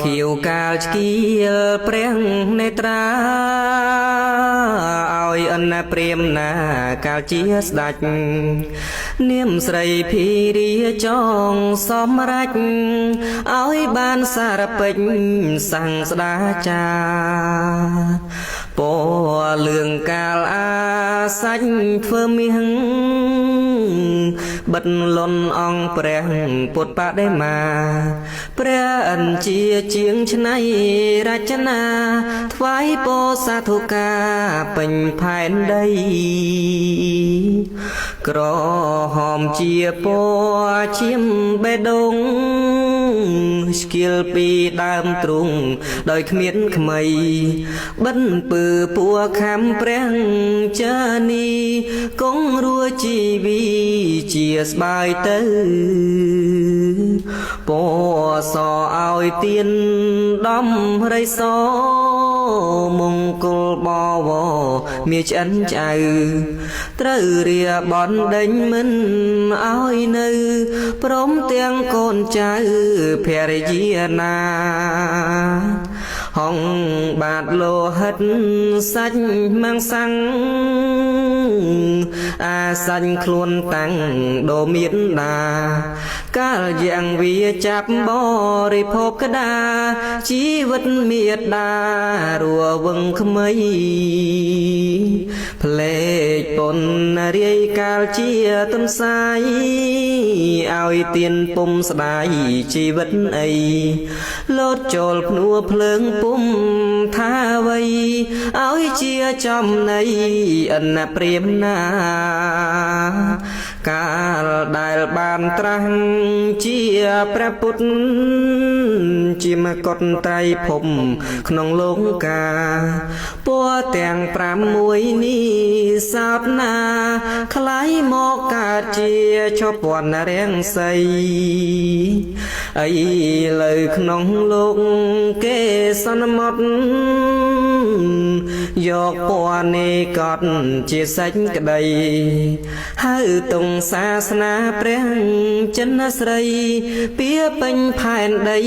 ខៀវកាលឆ្កៀលព្រះនេត្រាឲ្យអនព្រាមណាកាលជាស្ដេចនាមស្រីភីរីចងសំរេចឲ្យបានសារពេចសង្ឃស្ដាចាពលឿងកាលអាសាច់ធ្វើមាសបិទលន់អង្គព្រះពុទ្ធបដិមាព្រះអិនជាជាងឆ្នៃរចនាថ្វាយពោសាធុកាពេញផែនដីក្រហមជាពណ៌ឈាមបេះដូងស្គៀលពីដើមទ្រូងដោយគ្មានខ្មៃបិណ្ឌពើពួរខំព្រះចានីគង់រួជីវីជាស្បាយទៅពសឲ្យទៀនដំរិសមង្គលបវមានឆ្អិនឆ្អៅត្រូវរាបនដេញមិនឲ្យនៅព្រមទាំងកូនចៅភរិយាណាហងបាទលោហិតសាច់មាំងសាំងអាសាញ់ខ្លួនតាំងដូមានដាកាលយ៉ាងវាចាប់បរិភោគក្តាជីវិតមេដារួវឹងក្មៃផ្លេកពនរាយកាលជាទន្សាយឲ្យទៀនពុំស្ដាយជីវិតអីលោតចូលភ្នួភ្លើងពុំថាអ្វីឲ្យជាចំណៃអនព្រាមណាកាលដែលបានត្រាស់ជាព្រះពុទ្ធជាមកុដត្រៃភពក្នុងលោកកាពណ៌ទាំង6នេះសោតណាថ្លៃមកកើតជាជប៉ុនរាំងសីអីលើក្នុងលោកគេសន្មត់យកពណ៌នេះកត់ជាសេចក្តីហៅតុងសាសនាព្រះចិនស្រីពៀពេញផែនដី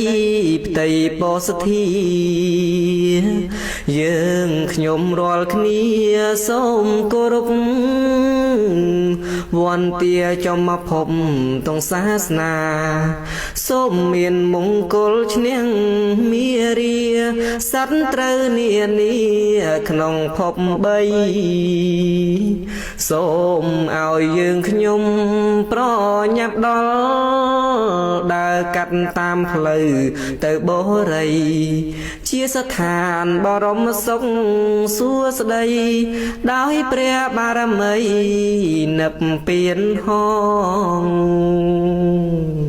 ផ្ទៃពោធិធាយើងខ្ញុំរាល់គ្នាសូមគោរពវន្តាចំភពតុងសាសនាសូមមានមង្គលឈ្នះមារាសត្វត្រូវនានាក្នុងភព3សូមឲ្យយើងខ្ញុំប្រញាប់ដល់ដើរកាត់តាមផ្លូវទៅបរិយជាស្ថានបរមសុខសួស្តីដោយព្រះបារមីនិព្វានហង